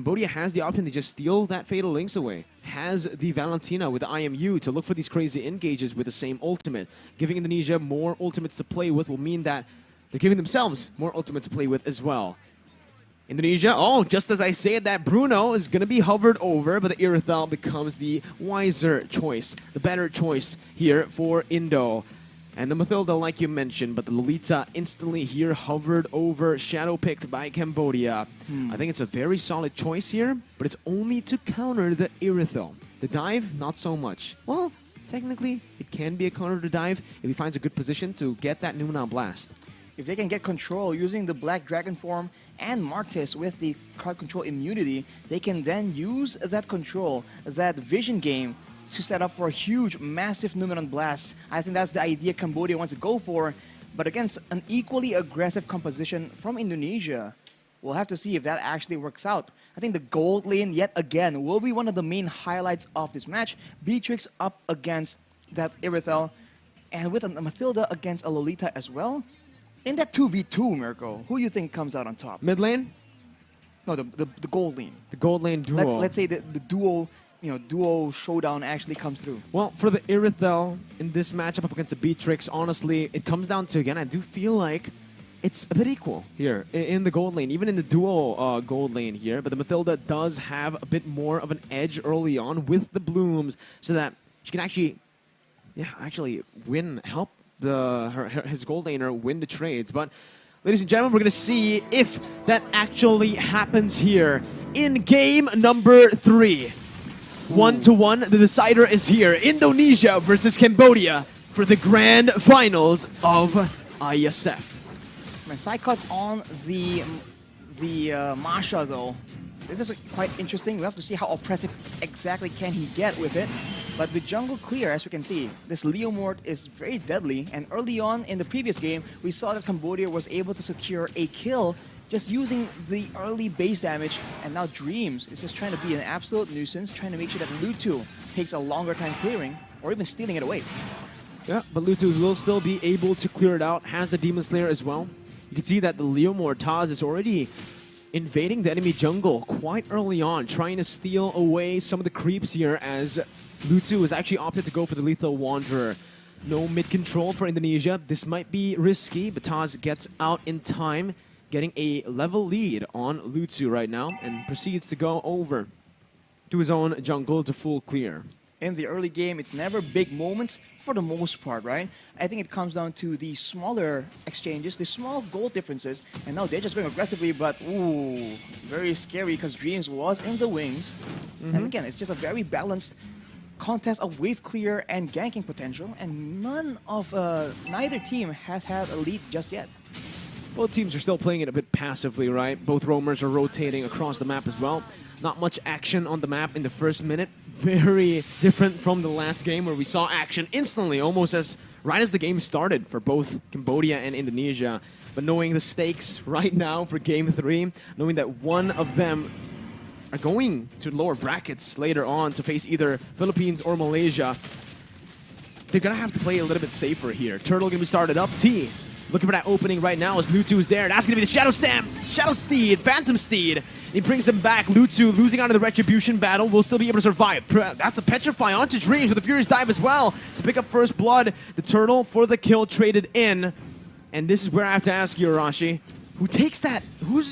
Cambodia has the option to just steal that Fatal Links away. Has the Valentina with the IMU to look for these crazy engages with the same ultimate. Giving Indonesia more ultimates to play with will mean that they're giving themselves more ultimates to play with as well. Indonesia, just as I said, that Bruno is going to be hovered over, but the Irithel becomes the wiser choice, the better choice here for Indo. And the Mathilda, like you mentioned, but the Lolita instantly here hovered over, shadow picked by Cambodia. I think it's a very solid choice here, but it's only to counter the Irithel. The dive, not so much. Well, technically, it can be a counter to dive if he finds a good position to get that Nuna Blast. If they can get control using the Black Dragon form and Martis with the card control immunity, they can then use that control, that vision game, to set up for a huge, massive Numenon Blast. I think that's the idea Cambodia wants to go for, but against an equally aggressive composition from Indonesia. We'll have to see if that actually works out. I think the gold lane, yet again, will be one of the main highlights of this match. Beatrix up against that Irithel, and with a Mathilda against a Lolita as well. In that 2v2, Mirko, who do you think comes out on top? Mid lane? No, the gold lane. The gold lane duo. Let's say the duo, duo showdown actually comes through. Well, for the Irithel in this matchup up against the Beatrix, honestly, it comes down to, again, I do feel like it's a bit equal here in the gold lane, even in the duo gold lane here. But the Mathilda does have a bit more of an edge early on with the blooms, so that she can actually help his gold laner win the trades. But ladies and gentlemen, we're going to see if that actually happens here in game number 3. 1-1, the decider is here. Indonesia versus Cambodia for the grand finals of IESF. My side cuts on the Masha though. This is quite interesting. We have to see how oppressive exactly can he get with it. But the jungle clear, as we can see, this Leomord is very deadly. And early on in the previous game, we saw that Cambodia was able to secure a kill just using the early base damage. And now Dreams is just trying to be an absolute nuisance, trying to make sure that Lutu takes a longer time clearing or even stealing it away. Yeah, but Lutu will still be able to clear it out. Has the Demon Slayer as well. You can see that the Leomord Taz is already invading the enemy jungle quite early on, trying to steal away some of the creeps here as Lutu has actually opted to go for the Lethal Wanderer. No mid-control for Indonesia. This might be risky, but Taz gets out in time, getting a level lead on Lutu right now, and proceeds to go over to his own jungle to full clear. In the early game, it's never big moments for the most part, right? I think it comes down to the smaller exchanges, the small goal differences, and now they're just going aggressively, but ooh, very scary because Dreams was in the wings. And again, it's just a very balanced contest of wave clear and ganking potential, and neither team has had a lead just yet. Both teams are still playing it a bit passively, right? Both roamers are rotating across the map as well. Not much action on the map in the first minute. Very different from the last game where we saw action instantly, almost right as the game started for both Cambodia and Indonesia. But knowing the stakes right now for Game 3, knowing that one of them are going to lower brackets later on to face either Philippines or Malaysia, they're going to have to play a little bit safer here. Turtle going to be started up. T looking for that opening right now as Lutu is there. That's going to be the Shadow Steed, Phantom Steed. He brings him back. Lutu losing out of the Retribution battle will still be able to survive. That's a Petrify onto Dreams with a Furious Dive as well to pick up first blood. The Turtle for the kill traded in. And this is where I have to ask you, Arashi, who takes that? Who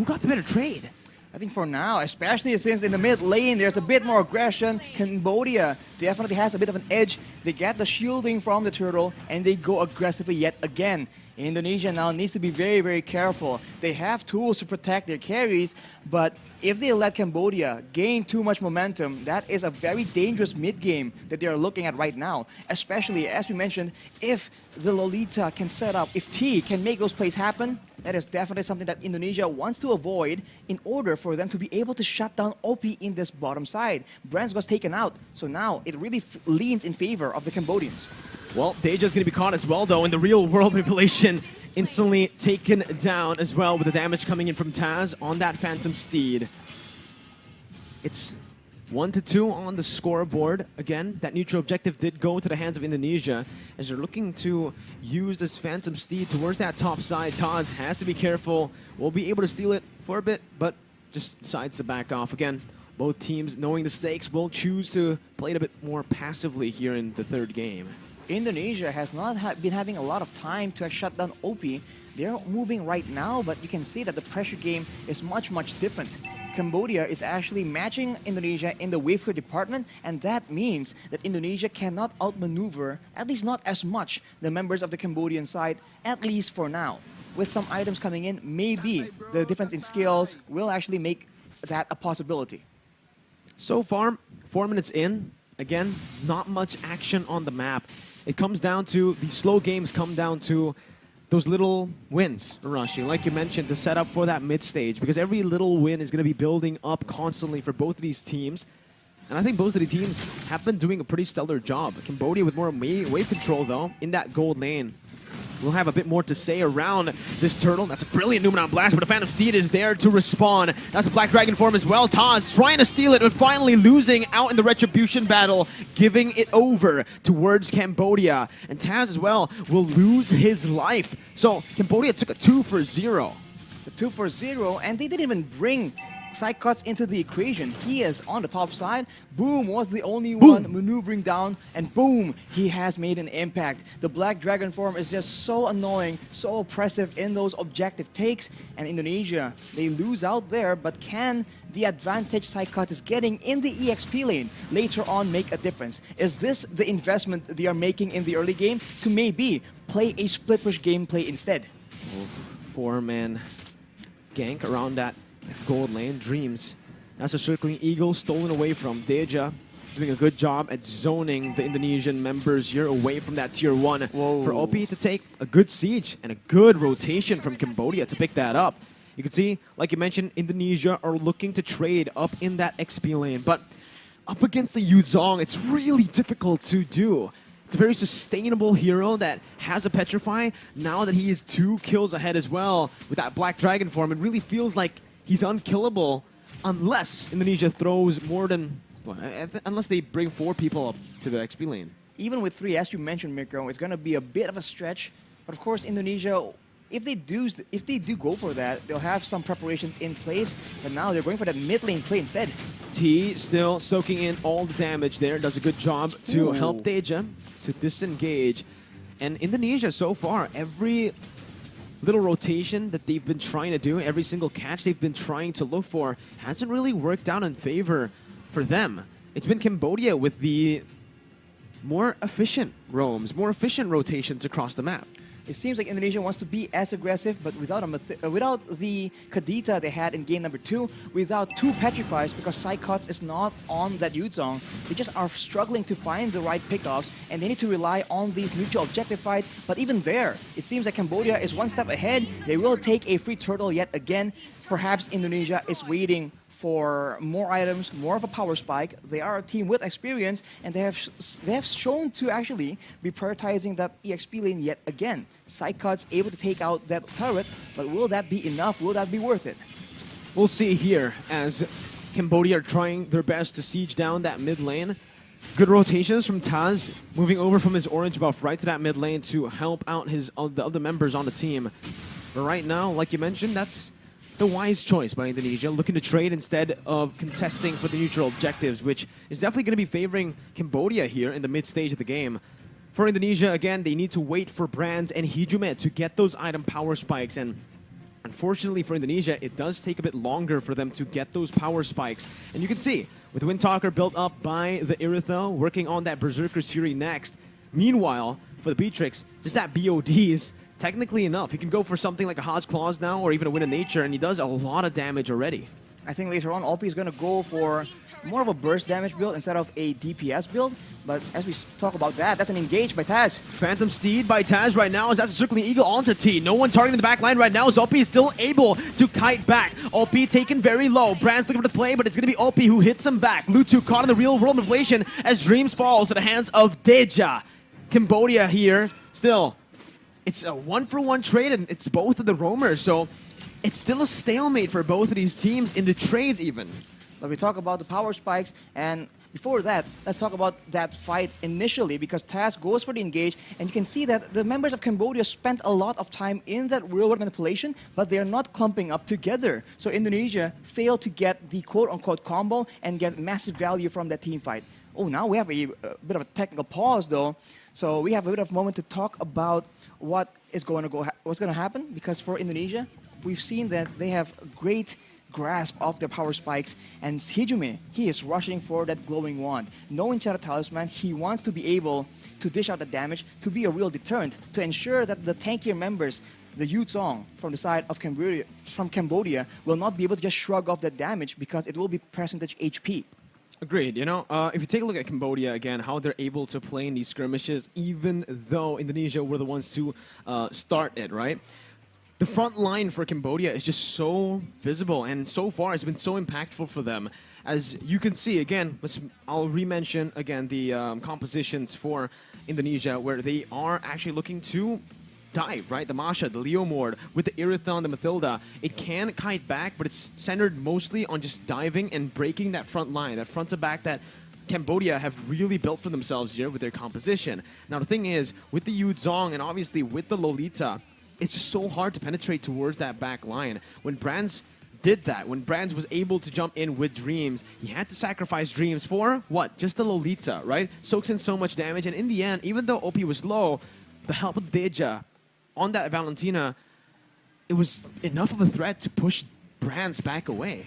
got the better trade? I think for now, especially since in the mid lane, there's a bit more aggression. Cambodia definitely has a bit of an edge. They get the shielding from the Turtle, and they go aggressively yet again. Indonesia now needs to be very, very careful. They have tools to protect their carries, but if they let Cambodia gain too much momentum, that is a very dangerous mid-game that they are looking at right now. Especially, as we mentioned, if the Lolita can set up, if T can make those plays happen, that is definitely something that Indonesia wants to avoid in order for them to be able to shut down OP in this bottom side. Brands was taken out, so now it really leans in favor of the Cambodians. Well, Deja's going to be caught as well, though, in the real-world manipulation. Instantly taken down as well with the damage coming in from Taz on that Phantom Steed. It's 1-2 on the scoreboard. Again, that neutral objective did go to the hands of Indonesia as they're looking to use this Phantom Steed towards that top side. Taz has to be careful. Will be able to steal it for a bit, but just decides to back off. Again, both teams, knowing the stakes, will choose to play it a bit more passively here in the third game. Indonesia has not been having a lot of time to shut down OP. They're moving right now, but you can see that the pressure game is much, much different. Cambodia is actually matching Indonesia in the wave clear department, and that means that Indonesia cannot outmaneuver, at least not as much, the members of the Cambodian side, at least for now. With some items coming in, maybe the difference in skills will actually make that a possibility. So far, 4 minutes in, again, not much action on the map. It comes down to, the slow games come down to those little wins, Arashi, like you mentioned, to set up for that mid stage, because every little win is going to be building up constantly for both of these teams. And I think both of the teams have been doing a pretty stellar job. Cambodia with more wave control, though, in that gold lane. We'll have a bit more to say around this turtle. That's a brilliant Numenon blast, but a Phantom Steed is there to respawn. That's a Black Dragon form as well. Taz trying to steal it, but finally losing out in the Retribution battle, giving it over towards Cambodia. And Taz as well will lose his life. So Cambodia took a 2-for-0. The 2-for-0, and they didn't even bring Psychots into the equation. He is on the top side. Boom was the only one maneuvering down, and boom, he has made an impact. The Black Dragon form is just so annoying, so oppressive in those objective takes, and Indonesia, they lose out there, but can the advantage Psychots is getting in the EXP lane later on make a difference? Is this the investment they are making in the early game to maybe play a split push gameplay instead? Four-man gank around that gold lane. Dreams. That's a circling eagle stolen away from Deja. Doing a good job at zoning the Indonesian members here away from that tier 1. Whoa. For OP to take a good siege and a good rotation from Cambodia to pick that up. You can see, like you mentioned, Indonesia are looking to trade up in that XP lane, but up against the Yuzong, it's really difficult to do. It's a very sustainable hero that has a Petrify. Now that he is 2 kills ahead as well with that Black Dragon form, it really feels like he's unkillable unless Indonesia throws more than, well, unless they bring 4 people up to the XP lane. Even with 3, as you mentioned, Mikko, it's going to be a bit of a stretch. But of course, Indonesia, if they do go for that, they'll have some preparations in place. But now they're going for that mid lane play instead. T still soaking in all the damage there. Does a good job to help Deja to disengage. And Indonesia so far, every little rotation that they've been trying to do, every single catch they've been trying to look for, hasn't really worked out in favor for them. It's been Cambodia with the more efficient roams, more efficient rotations across the map. It seems like Indonesia wants to be as aggressive, but without the Kadita they had in game number 2, without 2 Petrifies, because Psychots is not on that Yuzong. They just are struggling to find the right pickoffs, and they need to rely on these mutual objective fights. But even there, it seems like Cambodia is one step ahead. They will take a free turtle yet again. Perhaps Indonesia is waiting for more items, more of a power spike. They are a team with experience, and they have shown to actually be prioritizing that EXP lane yet again. Psychots able to take out that turret, but will that be enough? Will that be worth it? We'll see here as Cambodia are trying their best to siege down that mid lane. Good rotations from Taz, moving over from his orange buff right to that mid lane to help out the other members on the team. But right now, like you mentioned, that's the wise choice by Indonesia, looking to trade instead of contesting for the neutral objectives, which is definitely going to be favoring Cambodia here in the mid stage of the game. For Indonesia, again, they need to wait for Brands and Hijumet to get those item power spikes, and unfortunately for Indonesia, it does take a bit longer for them to get those power spikes. And you can see, with Windtalker built up by the Iritha, working on that Berserker's Fury next. Meanwhile, for the Beatrix, just that BODs, technically enough. He can go for something like a Hodge Claws now, or even a Wind of Nature, and he does a lot of damage already. I think later on, OP is going to go for more of a burst damage build instead of a DPS build. But as we talk about that, that's an engage by Taz. Phantom Steed by Taz right now, as that's a Circling Eagle onto T. No one targeting the back line right now, as OP is still able to kite back. OP taken very low. Brand's looking for the play, but it's going to be OP who hits him back. Lutu caught in the real world manipulation as Dreams falls to the hands of Deja. Cambodia here, still, it's a 1-for-1 trade, and it's both of the roamers, so it's still a stalemate for both of these teams in the trades even. But we talk about the power spikes, and before that, let's talk about that fight initially, because Taz goes for the engage, and you can see that the members of Cambodia spent a lot of time in that real-world manipulation, but they're not clumping up together. So Indonesia failed to get the quote-unquote combo and get massive value from that team fight. Oh, now we have a bit of a technical pause, though. So we have a bit of a moment to talk about what's going to happen, because for Indonesia, we've seen that they have great grasp of their power spikes, and Hijime, he is rushing for that glowing wand. Knowing Chara Talisman, he wants to be able to dish out the damage to be a real deterrent, to ensure that the tankier members, the Yuzong from the side of Cambodia, will not be able to just shrug off that damage because it will be percentage HP. Agreed. If you take a look at Cambodia again, how they're able to play in these skirmishes, even though Indonesia were the ones to start it, right? The front line for Cambodia is just so visible, and so far it's been so impactful for them. As you can see, again, I'll re-mention again the compositions for Indonesia, where they are actually looking to dive, right? The Masha, the Leomord, with the Irithon, the Mathilda, it can kite back, but it's centered mostly on just diving and breaking that front line, that front to back that Cambodia have really built for themselves here with their composition. Now, the thing is, with the Yuzong and obviously with the Lolita, it's just so hard to penetrate towards that back line. When Brands did that, when Brands was able to jump in with Dreams, he had to sacrifice Dreams for what? Just the Lolita, right? Soaks in so much damage, and in the end, even though OP was low, the help of Deja on that Valentina, it was enough of a threat to push Brands back away.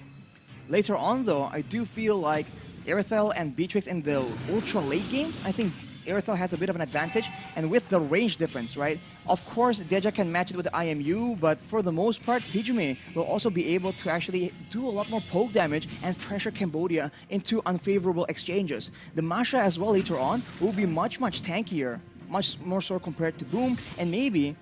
Later on, though, I do feel like Irithel and Beatrix in the ultra late game, I think Irithel has a bit of an advantage, and with the range difference, right? Of course, Deja can match it with the IMU, but for the most part, Hijime will also be able to actually do a lot more poke damage and pressure Cambodia into unfavorable exchanges. The Masha as well later on will be much, much tankier, much more so compared to Boom, and maybe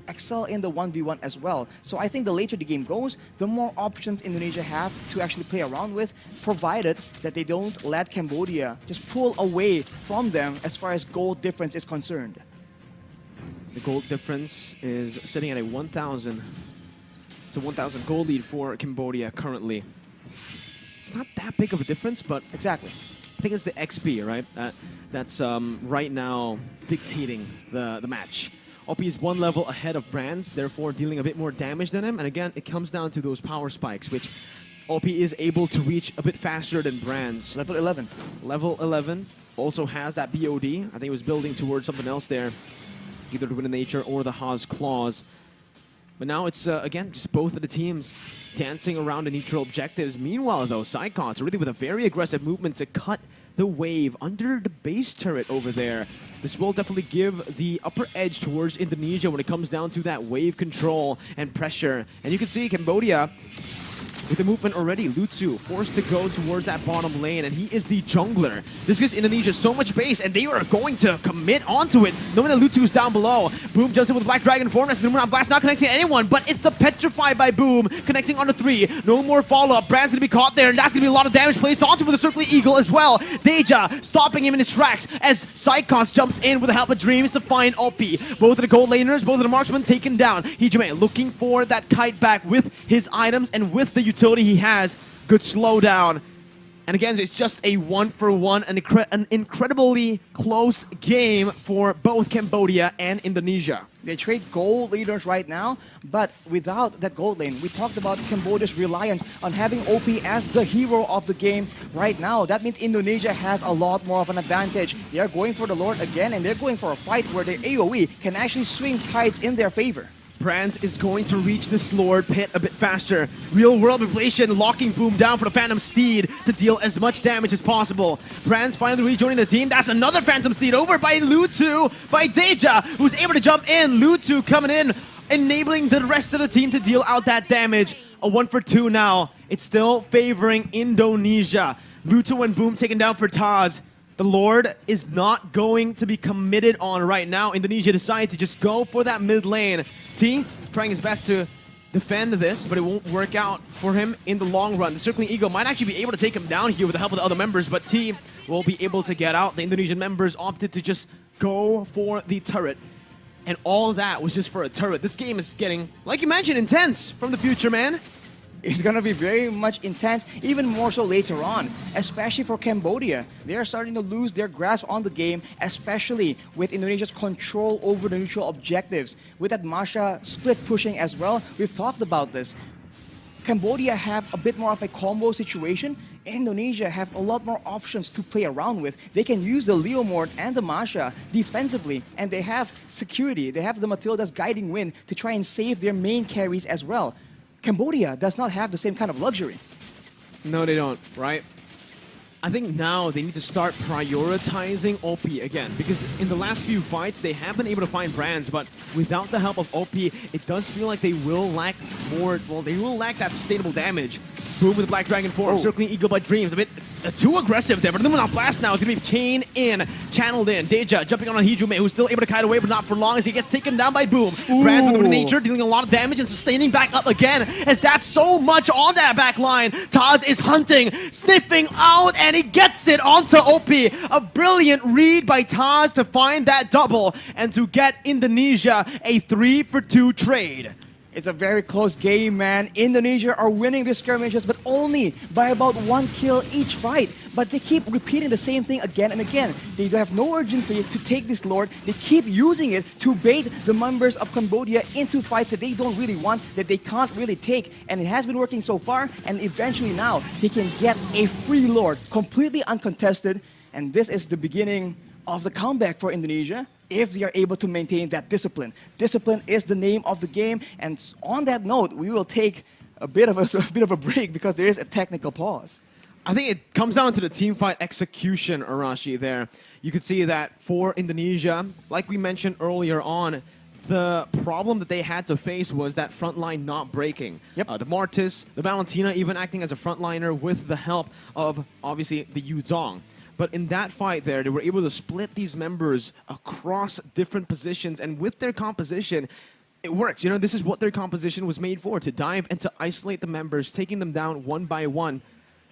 excel in the 1v1 as well. So I think the later the game goes, the more options Indonesia have to actually play around with, provided that they don't let Cambodia just pull away from them as far as gold difference is concerned. The gold difference is sitting at a 1,000. It's a 1,000 gold lead for Cambodia currently. It's not that big of a difference, but exactly. I think it's the XP, right? That's right now dictating the match. OP is one level ahead of Brands, therefore dealing a bit more damage than him. And again, it comes down to those power spikes, which OP is able to reach a bit faster than Brands. Level 11. Level 11 also has that BOD. I think it was building towards something else there, either the Wind of Nature or the Haas Claws. But now it's, again, just both of the teams dancing around the neutral objectives. Meanwhile, though, Psychons really with a very aggressive movement to cut the wave under the base turret over there. This will definitely give the upper edge towards Indonesia when it comes down to that wave control and pressure. And you can see Cambodia with the movement already. Lutsu forced to go towards that bottom lane, and he is the jungler. This gives Indonesia so much base, and they are going to commit onto it, knowing that Lutsu is down below. Boom jumps in with Black Dragon form. That's the Numeron Blast, not connecting anyone, but it's the Petrify by Boom, connecting onto 3. No more follow-up. Brand's going to be caught there, and that's going to be a lot of damage placed onto with the Circling Eagle as well. Deja stopping him in his tracks as Psychons jumps in with the help of Dreams to find OP. Both of the gold laners, both of the marksmen taken down. Hijime looking for that kite back with his items and with the utility he has. Good slowdown. And again, it's just a 1-for-1, an incredibly close game for both Cambodia and Indonesia. They trade gold leaders right now, but without that gold lane, we talked about Cambodia's reliance on having OP as the hero of the game right now. That means Indonesia has a lot more of an advantage. They are going for the Lord again, and they're going for a fight where their AoE can actually swing tides in their favor. Brands is going to reach this Lord pit a bit faster. Real world inflation locking Boom down for the Phantom Steed to deal as much damage as possible. Brands finally rejoining the team. That's another Phantom Steed over by Lutsu, by Deja, who's able to jump in. Lutsu coming in, enabling the rest of the team to deal out that damage. A 1-for-2 now. It's still favoring Indonesia. Lutsu and Boom taken down for Taz. The Lord is not going to be committed on right now. Indonesia decided to just go for that mid lane. T trying his best to defend this, but it won't work out for him in the long run. The Circling Eagle might actually be able to take him down here with the help of the other members, but T will be able to get out. The Indonesian members opted to just go for the turret. And all that was just for a turret. This game is getting, like you mentioned, intense from the future, man. is going to be very much intense, even more so later on, especially for Cambodia. They are starting to lose their grasp on the game, especially with Indonesia's control over the neutral objectives. With that Masha split pushing as well, we've talked about this. Cambodia have a bit more of a combo situation. Indonesia have a lot more options to play around with. They can use the Leomord and the Masha defensively, and they have security. They have the Matilda's Guiding Wind to try and save their main carries as well. Cambodia does not have the same kind of luxury. No, they don't, right? I think now they need to start prioritizing OP again, because in the last few fights they have been able to find brands, but without the help of OP, it does feel like they will lack more. Well, they will lack that sustainable damage. Boom with the Black Dragon form, circling Eagle by Dreams. A bit too aggressive there, but the Luminal Blast now is going to be chained in, channeled in. Deja jumping on Hijume, who's still able to kite away, but not for long as he gets taken down by Boom. Brands with Nature dealing a lot of damage and sustaining back up again, as that's so much on that back line. Taz is hunting, sniffing out, and he gets it onto OP. A brilliant read by Taz to find that double and to get Indonesia a 3-for-2 trade. It's a very close game, man. Indonesia are winning these skirmishes, but only by about 1 kill each fight. But they keep repeating the same thing again and again. They have no urgency to take this Lord. They keep using it to bait the members of Cambodia into fights that they don't really want, that they can't really take. And it has been working so far, and eventually now they can get a free Lord, completely uncontested. And this is the beginning of the comeback for Indonesia, if they are able to maintain that discipline. Discipline is the name of the game, and on that note, we will take a bit of a break because there is a technical pause. I think it comes down to the team fight execution, Arashi, there. You could see that for Indonesia, like we mentioned earlier on, the problem that they had to face was that front line not breaking. Yep. The Martis, the Valentina even acting as a frontliner with the help of, obviously, the Yuzong. But in that fight there, they were able to split these members across different positions, and with their composition, it works. You know, this is what their composition was made for, to dive and to isolate the members, taking them down one by one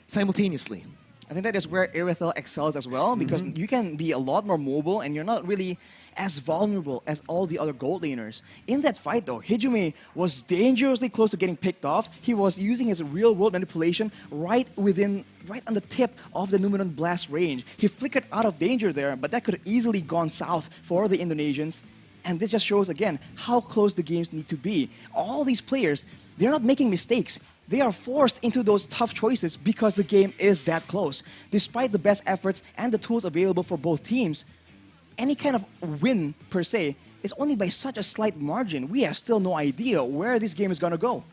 simultaneously. I think that is where Irithel excels as well, because you can be a lot more mobile and you're not really as vulnerable as all the other gold laners. In that fight though, Hijume was dangerously close to getting picked off. He was using his real-world manipulation right on the tip of the Numenon Blast range. He flickered out of danger there, but that could have easily gone south for the Indonesians. And this just shows again how close the games need to be. All these players, they're not making mistakes. They are forced into those tough choices because the game is that close. Despite the best efforts and the tools available for both teams, any kind of win per se is only by such a slight margin. We have still no idea where this game is going to go.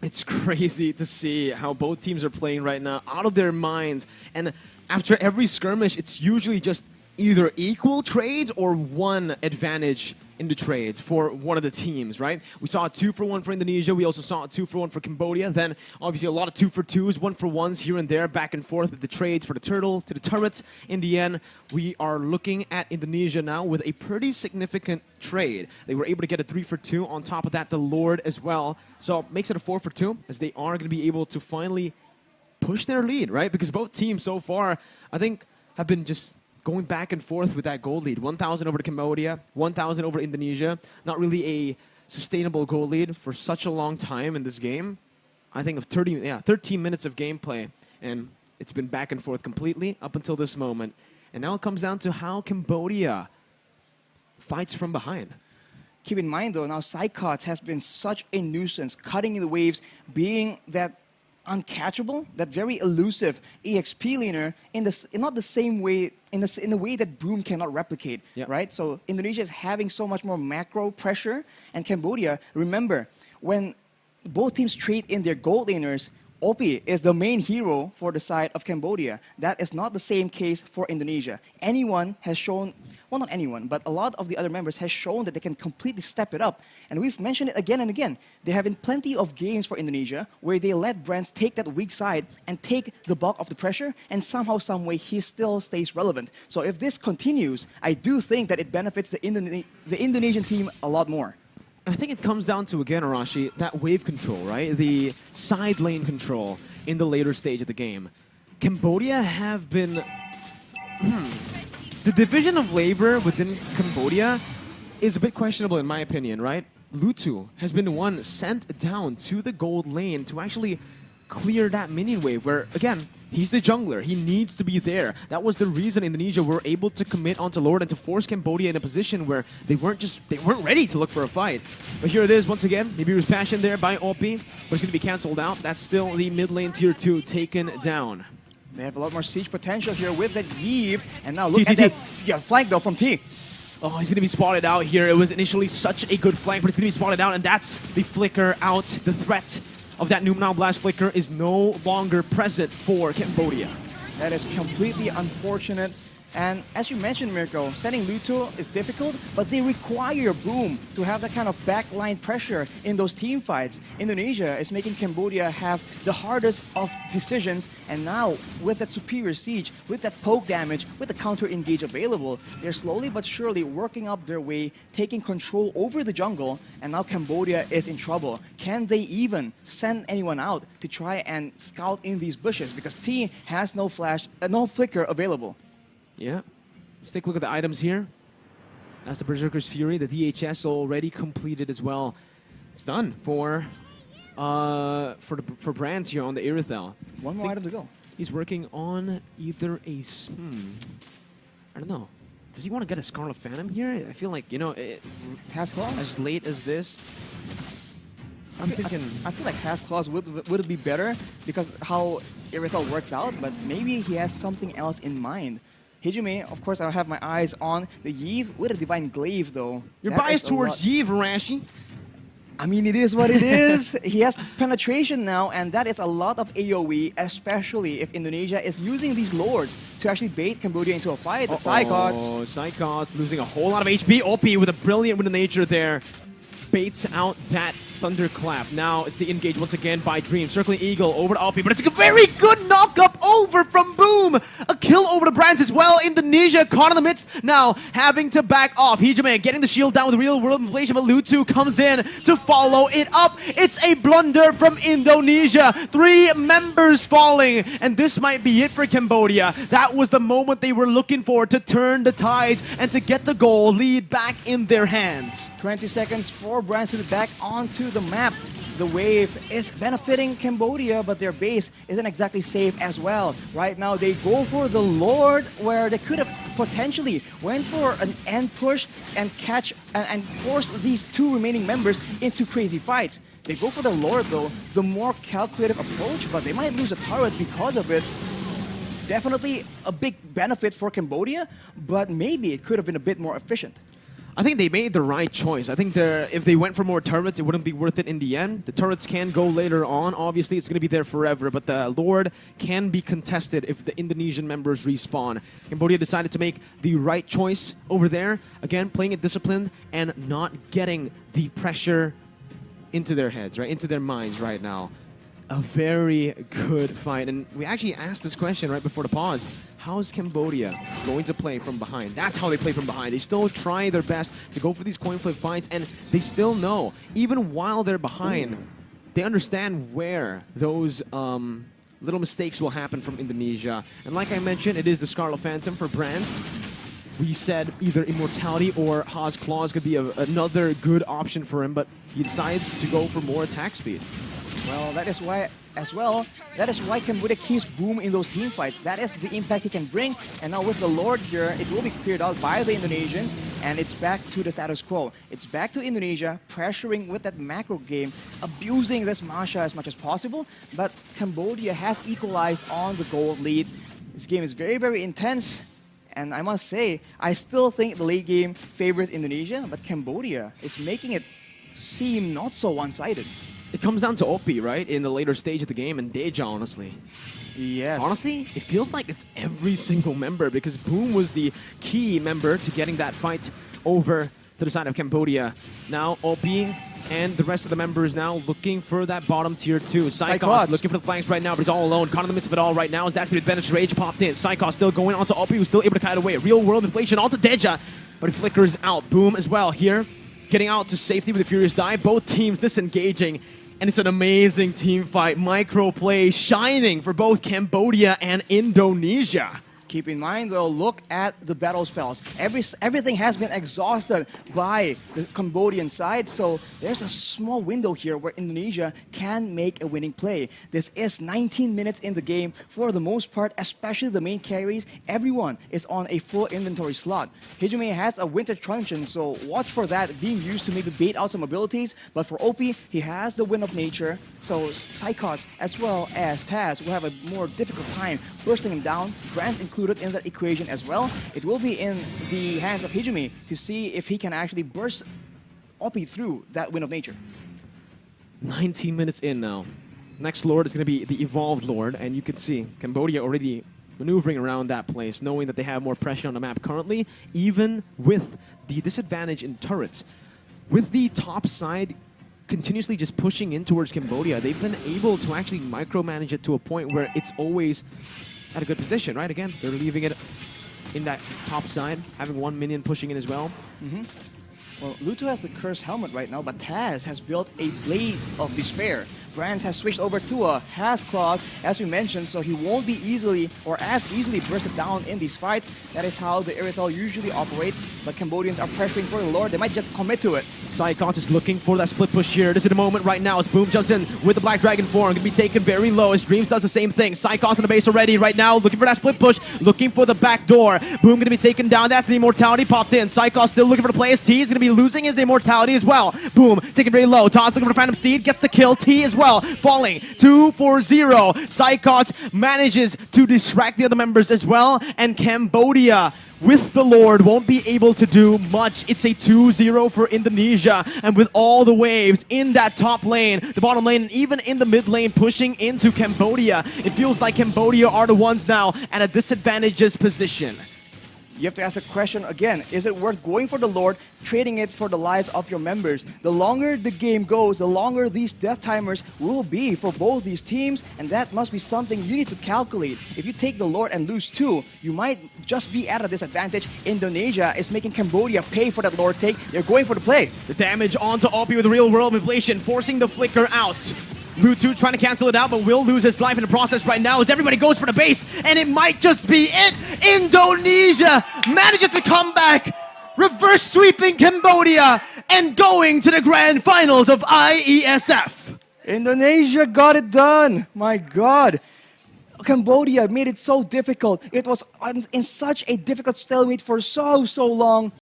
It's crazy to see how both teams are playing right now, out of their minds. And after every skirmish, it's usually just either equal trades or one advantage in the trades for one of the teams, right? We saw a 2-for-1 for Indonesia. We also saw a 2-for-1 for Cambodia. Then, obviously, a lot of 2-for-2s, 1-for-1s here and there, back and forth with the trades for the turtle to the turrets. In the end, we are looking at Indonesia now with a pretty significant trade. They were able to get a 3-for-2. On top of that, the Lord as well. So, makes it a 4-for-2, as they are going to be able to finally push their lead, right? Because both teams so far, I think, have been just going back and forth with that gold lead. 1,000 over to Cambodia, 1,000 over Indonesia. Not really a sustainable gold lead for such a long time in this game. I think of 13 minutes of gameplay, and it's been back and forth completely up until this moment. And now it comes down to how Cambodia fights from behind. Keep in mind though, now Psychots has been such a nuisance, cutting in the waves, being that uncatchable, that very elusive EXP laner in not the same way, in the way that Boom cannot replicate, right? So Indonesia is having so much more macro pressure, and Cambodia, remember, when both teams trade in their gold laners, OP is the main hero for the side of Cambodia. That is not the same case for Indonesia. Anyone has shown, well, not anyone, but a lot of the other members has shown that they can completely step it up. And we've mentioned it again and again. There have been plenty of games for Indonesia where they let brands take that weak side and take the bulk of the pressure, and somehow, some way, he still stays relevant. So if this continues, I do think that it benefits the Indonesian team a lot more. I think it comes down to, again, Arashi, that wave control, right? The side lane control in the later stage of the game. Cambodia have been... The division of labor within Cambodia is a bit questionable in my opinion, right? Lutu has been the one sent down to the gold lane to actually clear that minion wave where, again, he's the jungler. He needs to be there. That was the reason Indonesia were able to commit onto Lord and to force Cambodia in a position where they weren't ready to look for a fight. But here it is once again. Nibiru's passion there by Oppi, but it's going to be cancelled out. That's still the mid lane tier 2 taken down. They have a lot more siege potential here with that Eve. And now look at that flank though from T. Oh, he's going to be spotted out here. It was initially such a good flank, but it's going to be spotted out, and that's the flicker out. The threat of that Numenal Blast flicker is no longer present for Cambodia. That is completely unfortunate. And as you mentioned, Mirko, setting Luto is difficult, but they require Boom to have that kind of backline pressure in those team fights. Indonesia is making Cambodia have the hardest of decisions, and now with that superior siege, with that poke damage, with the counter engage available, they're slowly but surely working up their way, taking control over the jungle, and now Cambodia is in trouble. Can they even send anyone out to try and scout in these bushes? Because T has no flash, no flicker available. Yeah. Let's take a look at the items here. That's the Berserker's Fury. The DHS already completed as well. It's done for Brands here on the Irithel. One more item to go. He's working on either a... I don't know. Does he want to get a Scarlet Phantom here? I feel like, you know, Has Claws? as late as this... I'm thinking... I feel like Has Claws would be better because how Irithel works out, but maybe he has something else in mind. Hijime, of course, I'll have my eyes on the Yve with a Divine Glaive, though. You're biased towards Yve, Rashi. I mean, it is what it is. He has penetration now, and that is a lot of AoE, especially if Indonesia is using these lords to actually bait Cambodia into a fight. The Psychots. Oh, Psychots losing a whole lot of HP. Oppi with a brilliant win of nature there. Baits out that Thunderclap. Now it's the engage once again by Dream. Circling Eagle over to Oppi, but it's a very good knock-up over from Boom. A kill over to Brands as well. Indonesia caught in the midst, now having to back off. Hijime getting the shield down with real-world inflation, but Lutu comes in to follow it up. It's a blunder from Indonesia. 3 members falling, and this might be it for Cambodia. That was the moment they were looking for to turn the tides and to get the goal lead back in their hands. 20 seconds for Brands to be back onto the map. The wave is benefiting Cambodia, but their base isn't exactly safe as well. Right now, they go for the Lord, where they could have potentially went for an end push and catch and force these 2 remaining members into crazy fights. They go for the Lord, though, the more calculative approach, but they might lose a turret because of it. Definitely a big benefit for Cambodia, but maybe it could have been a bit more efficient. I think they made the right choice. I think if they went for more turrets, it wouldn't be worth it in the end. The turrets can go later on. Obviously, it's going to be there forever, but the Lord can be contested if the Indonesian members respawn. Cambodia decided to make the right choice over there. Again, playing it disciplined and not getting the pressure into their heads, right? Into their minds right now. A very good fight. And we actually asked this question right before the pause. How is Cambodia going to play from behind? That's how they play from behind. They still try their best to go for these coin flip fights, and they still know, even while they're behind, they understand where those little mistakes will happen from Indonesia. And like I mentioned, it is the Scarlet Phantom for Brands. We said either Immortality or Haas Claws could be another good option for him, but he decides to go for more attack speed. Well, that is why, as well, that is why Cambodia keeps Boom in those team fights. That is the impact he can bring. And now with the Lord here, it will be cleared out by the Indonesians, and it's back to the status quo. It's back to Indonesia, pressuring with that macro game, abusing this Masha as much as possible, but Cambodia has equalized on the gold lead. This game is very, very intense. And I must say, I still think the late game favors Indonesia, but Cambodia is making it seem not so one-sided. It comes down to Oppi, right? In the later stage of the game, and Deja, honestly. Yes. Honestly, it feels like it's every single member, because Boom was the key member to getting that fight over to the side of Cambodia. Now, Oppi and the rest of the members now looking for that bottom tier 2. Psychos looking for the flanks right now, but he's all alone. Caught in the midst of it all right now as that speed advantage rage popped in. Psychos still going onto Oppi, who's still able to kite away. Real world inflation onto Deja, but he flickers out. Boom as well here, getting out to safety with a furious dive. Both teams disengaging. And it's an amazing team fight. Micro play shining for both Cambodia and Indonesia. Keep in mind though, look at the battle spells. Everything has been exhausted by the Cambodian side, so there's a small window here where Indonesia can make a winning play. This is 19 minutes in the game. For the most part, especially the main carries, everyone is on a full inventory slot. Hijime has a winter truncheon, so watch for that being used to maybe bait out some abilities, but for OP, he has the Wind of Nature, so Psychots as well as Taz will have a more difficult time bursting him down. Brand's included in that equation as well. It will be in the hands of Hijime to see if he can actually burst OP through that Wind of Nature. 19 minutes in now. Next Lord is going to be the Evolved Lord, and you can see Cambodia already maneuvering around that place, knowing that they have more pressure on the map currently, even with the disadvantage in turrets. With the top side continuously just pushing in towards Cambodia, they've been able to actually micromanage it to a point where it's always at a good position, right? Again, they're leaving it in that top side, having one minion pushing in as well. Well, Luto has the Cursed Helmet right now, but Taz has built a Blade of Despair. Brands has switched over to a Has Claws, as we mentioned, so he won't be easily or as easily bursted down in these fights. That is how the Irithel usually operates, but Cambodians are pressuring for the Lord. They might just commit to it. Psychots is looking for that split push here. This is the moment right now as Boom jumps in with the Black Dragon form. Going to be taken very low as Dreams does the same thing. Psychots on the base already right now, looking for that split push, looking for the back door. Boom going to be taken down. That's the Immortality popped in. Psychots still looking for the play as T is going to be losing his Immortality as well. Boom taken very low. Toss looking for the Phantom Steed, gets the kill. T as well, falling 2-4-0. Psychots manages to distract the other members as well, and Cambodia with the Lord won't be able to do much. It's a 2-0 for Indonesia, and with all the waves in that top lane, the bottom lane, and even in the mid lane pushing into Cambodia, it feels like Cambodia are the ones now at a disadvantageous position. You have to ask the question again, is it worth going for the Lord, trading it for the lives of your members? The longer the game goes, the longer these death timers will be for both these teams, and that must be something you need to calculate. If you take the Lord and lose two, you might just be at a disadvantage. Indonesia is making Cambodia pay for that Lord take. They're going for the play. The damage onto Opie with real world manipulation, forcing the flicker out. Lutu trying to cancel it out, but will lose his life in the process right now as everybody goes for the base, and it might just be it. Indonesia manages to come back, reverse sweeping Cambodia, and going to the grand finals of IESF. Indonesia got it done. My God. Cambodia made it so difficult. It was in such a difficult stalemate for so long.